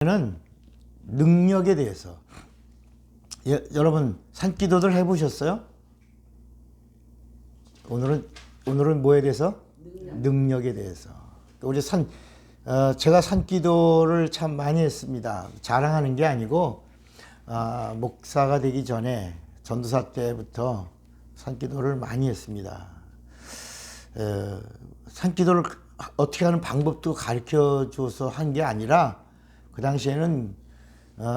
는 능력에 대해서 여러분 산기도들 해보셨어요? 오늘은 뭐에 대해서? 능력에 대해서. 우리 제가 산기도를 참 많이 했습니다. 자랑하는 게 아니고 목사가 되기 전에 전도사 때부터 산기도를 많이 했습니다. 산기도를 어떻게 하는 방법도 가르쳐 줘서 한 게 아니라 그 당시에는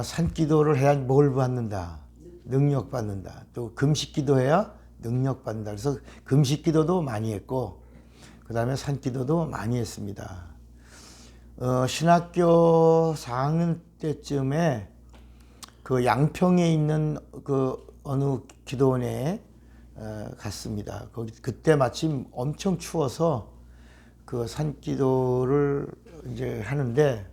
산기도를 해야 뭘 받는다? 능력 받는다. 또 금식기도 해야 능력 받는다. 그래서 금식기도도 많이 했고 그 다음에 산기도도 많이 했습니다. 신학교 4학년 때쯤에 그 양평에 있는 그 어느 기도원에 갔습니다. 그때 마침 엄청 추워서 그 산기도를 이제 하는데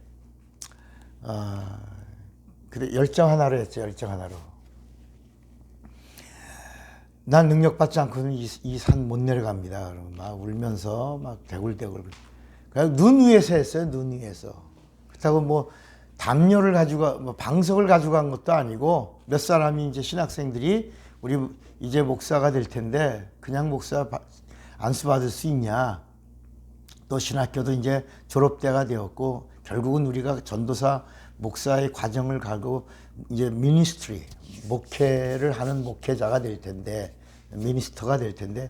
그래 열정 하나로 했죠. 열정 하나로. 난 능력 받지 않고는 이 산 못 내려갑니다. 그러면 막 울면서 막 대굴대굴. 그냥 눈 위에서 했어요. 눈 위에서. 그렇다고 뭐 담요를 가지고 뭐 방석을 가지고 간 것도 아니고 몇 사람이 이제 신학생들이 우리 이제 목사가 될 텐데 그냥 목사 안수 받을 수 있냐. 또 신학교도 이제 졸업대가 되었고 결국은 우리가 전도사 목사의 과정을 가고 이제 미니스트리 목회를 하는 목회자가 될 텐데 미니스터가 될 텐데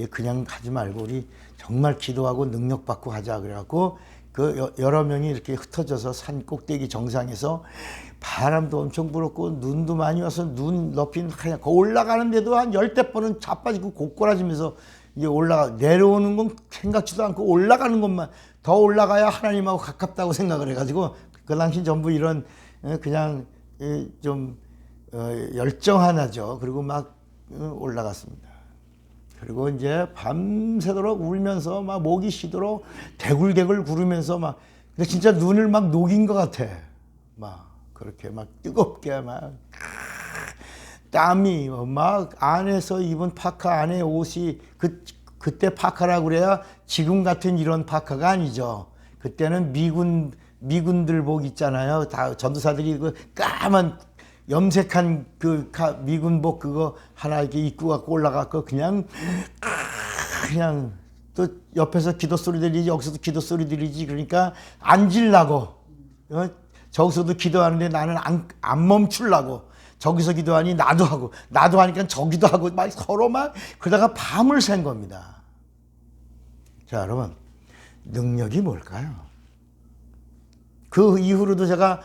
그냥 하지 말고 우리 정말 기도하고 능력 받고 하자 그래갖고 그 여러 명이 이렇게 흩어져서 산 꼭대기 정상에서 바람도 엄청 불었고 눈도 많이 와서 눈 높이 그냥 올라가는데도 한 10대 번은 자빠지고 고꾸라지면서 이제 내려오는 건 생각지도 않고 올라가는 것만 더 올라가야 하나님하고 가깝다고 생각을 해가지고 그 당시 전부 이런 그냥 좀 열정 하나죠. 그리고 막 올라갔습니다. 그리고 이제 밤새도록 울면서 막 목이 쉬도록 대굴대굴 구르면서 막 근데 진짜 눈을 막 녹인 것 같아. 막 그렇게 막 뜨겁게 막 땀이 막 안에서 입은 파카 안에 옷이 그때 파카라고 그래야 지금 같은 이런 파카가 아니죠. 그때는 미군들 복 있잖아요. 다 전도사들이 그 까만 염색한 그 미군복 그거 하나 이렇게 입고 갖고 올라갔고 그냥 또 옆에서 기도 소리 들리지 여기서도 기도 소리 들리지 그러니까 앉으려고 저기서도 기도하는데 나는 안 멈추려고 저기서 기도하니 나도 하고 나도 하니까 저기도 하고 막 서로 막 그러다가 밤을 샌 겁니다. 자 여러분 능력이 뭘까요? 그 이후로도 제가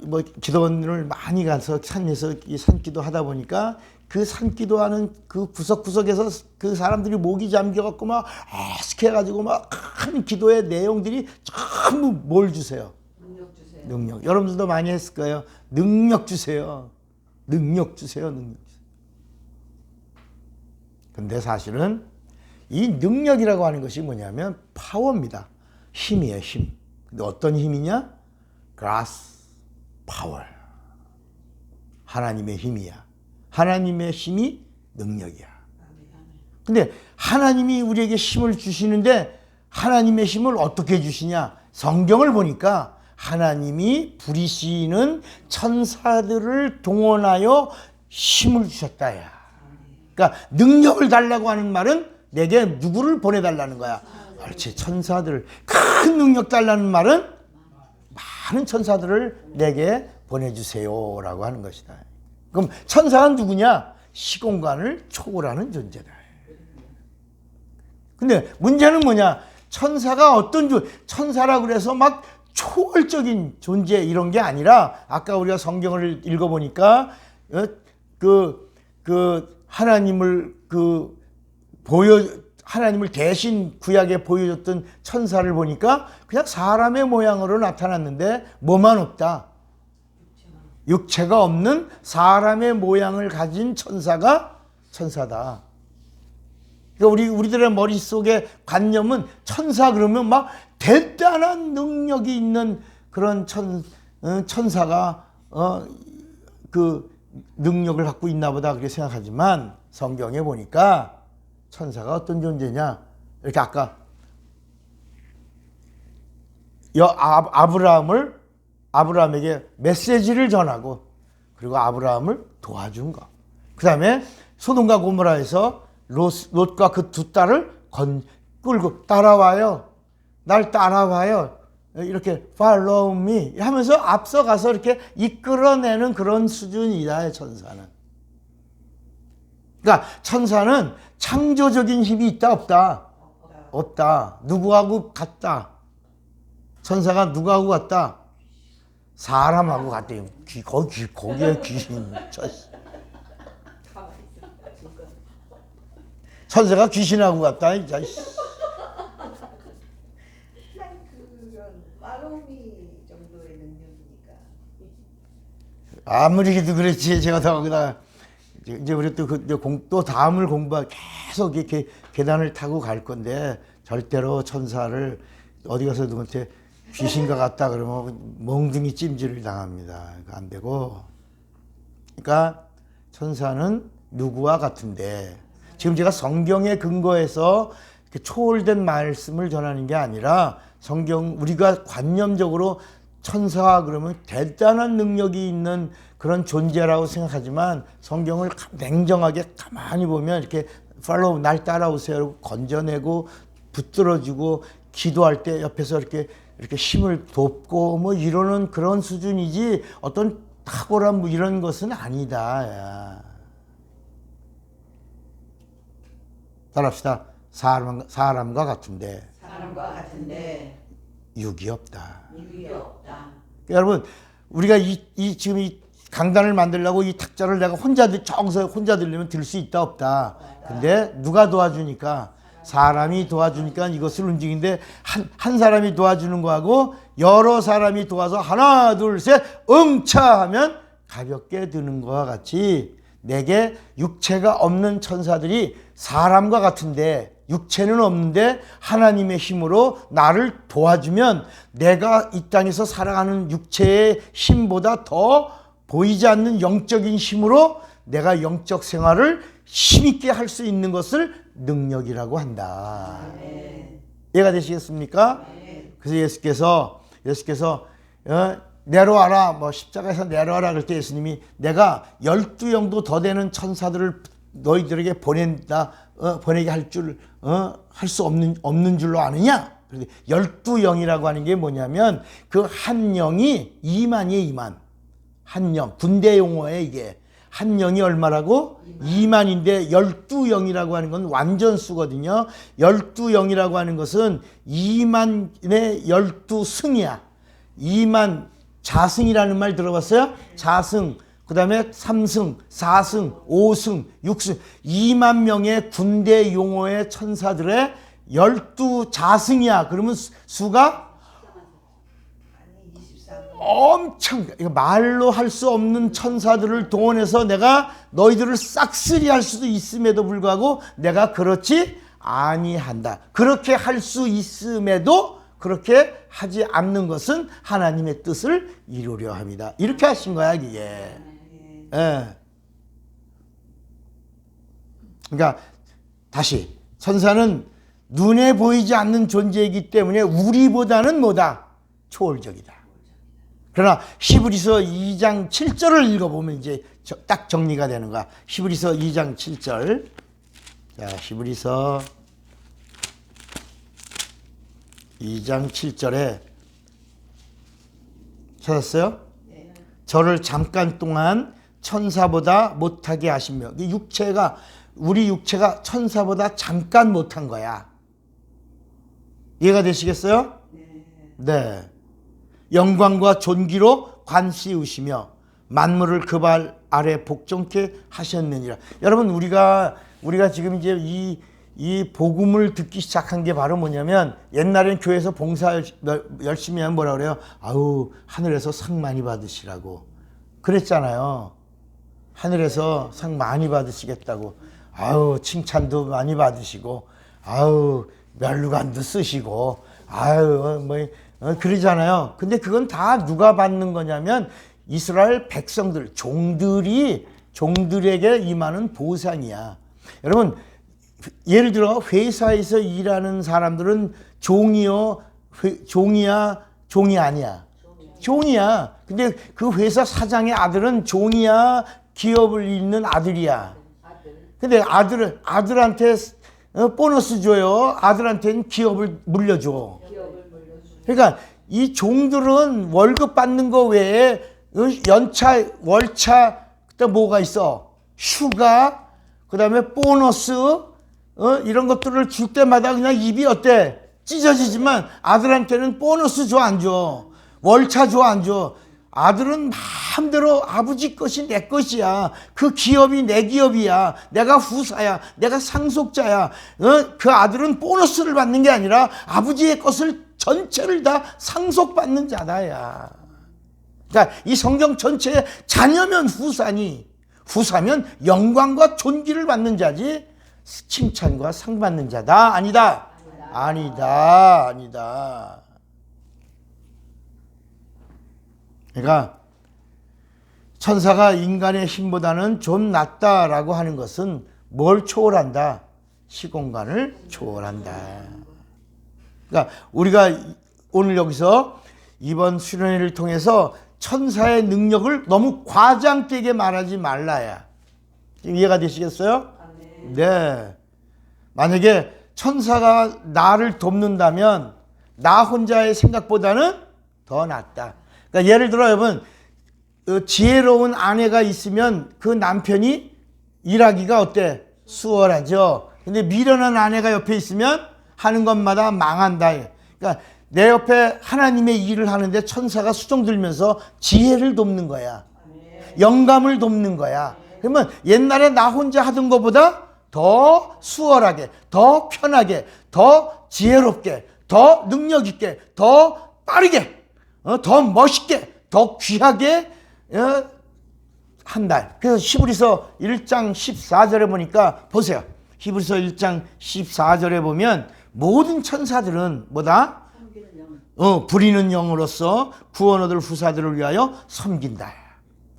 뭐 기도원을 많이 가서 산에서 이 산기도 하다 보니까 그 산기도하는 그 구석구석에서 그 사람들이 목이 잠겨갖고 막 해가지고 막 하는 기도의 내용들이 전부 뭘 주세요? 능력 주세요. 능력. 여러분들도 많이 했을 거예요. 능력 주세요. 능력 주세요. 능력 주세요. 근데 사실은 이 능력이라고 하는 것이 뭐냐면 파워입니다. 힘이에요, 힘. 근데 어떤 힘이냐? God's power. 하나님의 힘이야. 하나님의 힘이 능력이야. 근데 하나님이 우리에게 힘을 주시는데 하나님의 힘을 어떻게 주시냐? 성경을 보니까 하나님이 부리시는 천사들을 동원하여 힘을 주셨다야. 그러니까 능력을 달라고 하는 말은 내게 누구를 보내달라는 거야. 그렇지. 천사들. 큰 능력 달라는 말은 많은 천사들을 내게 보내주세요라고 하는 것이다. 그럼 천사는 누구냐? 시공간을 초월하는 존재다. 근데 문제는 뭐냐? 천사가 천사라고 그래서 막 초월적인 존재 이런 게 아니라 아까 우리가 성경을 읽어보니까 하나님을 대신 구약에 보여줬던 천사를 보니까 그냥 사람의 모양으로 나타났는데 뭐만 없다. 육체가 없는 사람의 모양을 가진 천사가 천사다. 그러니까 우리들의 머릿속에 관념은 천사 그러면 막 대단한 능력이 있는 그런 천사가 그 능력을 갖고 있나 보다 그렇게 생각하지만 성경에 보니까 천사가 어떤 존재냐? 이렇게 아까 아브라함에게 메시지를 전하고 그리고 아브라함을 도와준 거. 그 다음에 소돔과 고모라에서 롯과 그 두 딸을 끌고 따라와요. 날 따라와요. 이렇게 follow me 하면서 앞서가서 이렇게 이끌어내는 그런 수준이다, 천사는. 그러니까 천사는 창조적인 힘이 있다, 없다? 없다. 누구하고 같다? 천사가 누구하고 같다? 사람하고 같대요. 거기에 귀신. 천사가 귀신하고 같다. 이 자식. 그런 마로미 정도의 능력이니까. 아무리 해도 그렇지. 제가 더 거기다 이제 우리 또 다음을 계속 이렇게 계단을 타고 갈 건데 절대로 천사를 어디 가서 누구한테 귀신과 같다 그러면 멍둥이 찜질을 당합니다. 안 되고. 그러니까 천사는 누구와 같은데 지금 제가 성경에 근거해서 초월된 말씀을 전하는 게 아니라 우리가 관념적으로 천사 그러면 대단한 능력이 있는 그런 존재라고 생각하지만 성경을 냉정하게 가만히 보면 이렇게 팔로우 날 따라오세요 건져내고 붙들어주고 기도할 때 옆에서 이렇게 힘을 돕고 뭐 이러는 그런 수준이지 어떤 탁월한 뭐 이런 것은 아니다. 야. 따라합시다. 사람과 같은데 육이 없다. 여러분 우리가 지금 이 강단을 만들려고 이 탁자를 내가 혼자 들려면 들 수 있다 없다. 근데 누가 도와주니까 사람이 도와주니까 이것을 움직이는데 한 사람이 도와주는 거하고 여러 사람이 도와서 하나 둘 셋 응차 하면 가볍게 드는 거와 같이 내게 육체가 없는 천사들이 사람과 같은데 육체는 없는데 하나님의 힘으로 나를 도와주면 내가 이 땅에서 살아가는 육체의 힘보다 더 보이지 않는 영적인 힘으로 내가 영적 생활을 힘있게 할 수 있는 것을 능력이라고 한다. 이해가 되시겠습니까? 그래서 예수께서 내려와라 뭐 십자가에서 내려와라 그럴 때 예수님이 내가 12영도 더 되는 천사들을 너희들에게 보내게 할 수 없는 줄로 아느냐? 12영이라고 하는 게 뭐냐면 그 한 영이 2만이에요. 2만. 한 영. 군대 용어에 이게. 한 영이 얼마라고? 2만인데 12영이라고 하는 건 완전수거든요. 12영이라고 하는 것은 2만의 12승이야. 2만 자승이라는 말 들어봤어요? 자승. 그 다음에 3승, 4승, 5승, 6승 2만 명의 군대 용어의 천사들의 12자승이야. 그러면 수가 엄청 말로 할 수 없는 천사들을 동원해서 내가 너희들을 싹쓸이 할 수도 있음에도 불구하고 내가 그렇지 아니한다. 그렇게 할 수 있음에도 그렇게 하지 않는 것은 하나님의 뜻을 이루려 합니다. 이렇게 하신 거야 이게. 예. 그러니까 다시 천사는 눈에 보이지 않는 존재이기 때문에 우리보다는 뭐다? 초월적이다. 그러나 히브리서 2장 7절을 읽어보면 이제 딱 정리가 되는 거야. 히브리서 2장 7절. 자, 히브리서 2장 7절에 찾았어요? 네. 저를 잠깐 동안 천사보다 못하게 하시며 우리 육체가 천사보다 잠깐 못한 거야. 이해가 되시겠어요? 네. 영광과 존귀로 관씌우시며 만물을 그 발 아래 복종케 하셨느니라. 여러분 우리가 지금 이제 이 복음을 듣기 시작한 게 바로 뭐냐면 옛날엔 교회에서 봉사 열심히 하면 뭐라 그래요? 아우 하늘에서 상 많이 받으시라고 그랬잖아요. 하늘에서 상 많이 받으시겠다고. 아우 칭찬도 많이 받으시고 아우 멸루관도 쓰시고 아유 뭐 그러잖아요. 근데 그건 다 누가 받는 거냐면 이스라엘 백성들 종들에게 임하는 보상이야. 여러분 예를 들어 회사에서 일하는 사람들은 종이야 종이 아니야. 종이야. 근데 그 회사 사장의 아들은 종이야. 기업을 잇는 아들이야. 근데 아들한테 보너스 줘요. 아들한테는 기업을 물려줘. 그러니까 이 종들은 월급 받는 거 외에 연차, 월차, 그때 뭐가 있어? 휴가, 그 다음에 보너스, 이런 것들을 줄 때마다 그냥 입이 어때? 찢어지지만 아들한테는 보너스 줘, 안 줘? 월차 줘, 안 줘? 아들은 마음대로 아버지 것이 내 것이야. 그 기업이 내 기업이야. 내가 후사야. 내가 상속자야. 그 아들은 보너스를 받는 게 아니라 아버지의 것을 전체를 다 상속받는 자다야. 그러니까 이 성경 전체에 자녀면 후사니, 후사면 영광과 존귀를 받는 자지 칭찬과 상 받는 자다. 아니다. 아니다. 아니다. 그러니까 천사가 인간의 힘보다는 좀 낫다라고 하는 것은 뭘 초월한다? 시공간을 초월한다. 그러니까 우리가 오늘 여기서 이번 수련회를 통해서 천사의 능력을 너무 과장되게 말하지 말라야. 지금 이해가 되시겠어요? 네. 만약에 천사가 나를 돕는다면 나 혼자의 생각보다는 더 낫다. 그러니까 예를 들어 여러분, 지혜로운 아내가 있으면 그 남편이 일하기가 어때? 수월하죠. 근데 미련한 아내가 옆에 있으면 하는 것마다 망한다. 그러니까 내 옆에 하나님의 일을 하는데 천사가 수종 들면서 지혜를 돕는 거야. 영감을 돕는 거야. 그러면 옛날에 나 혼자 하던 것보다 더 수월하게, 더 편하게, 더 지혜롭게, 더 능력 있게, 더 빠르게, 더 멋있게, 더 귀하게 한다. 그래서 히브리서 1장 14절에 보니까 보세요. 히브리서 1장 14절에 보면 모든 천사들은 뭐다? 부리는 영으로서 구원 얻을 후사들을 위하여 섬긴다.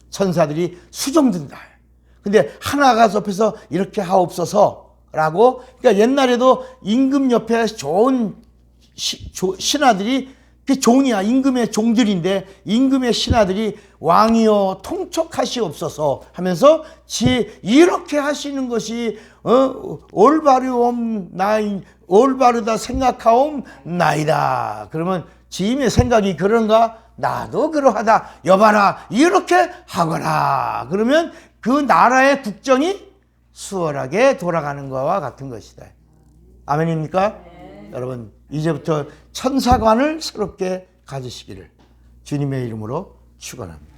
천사들이 수종든다. 근데 하나가 옆에서 이렇게 하옵소서라고. 그러니까 옛날에도 임금 옆에 좋은 신하들이 그 종이야. 임금의 종들인데 임금의 신하들이 왕이여 통촉하시옵소서 하면서 이렇게 하시는 것이 올바르다 생각하옵나이다. 그러면 지임의 생각이 그런가? 나도 그러하다. 여봐라 이렇게 하거라. 그러면 그 나라의 국정이 수월하게 돌아가는 것과 같은 것이다. 아멘입니까? 여러분 이제부터 천사관을 새롭게 가지시기를 주님의 이름으로 축원합니다.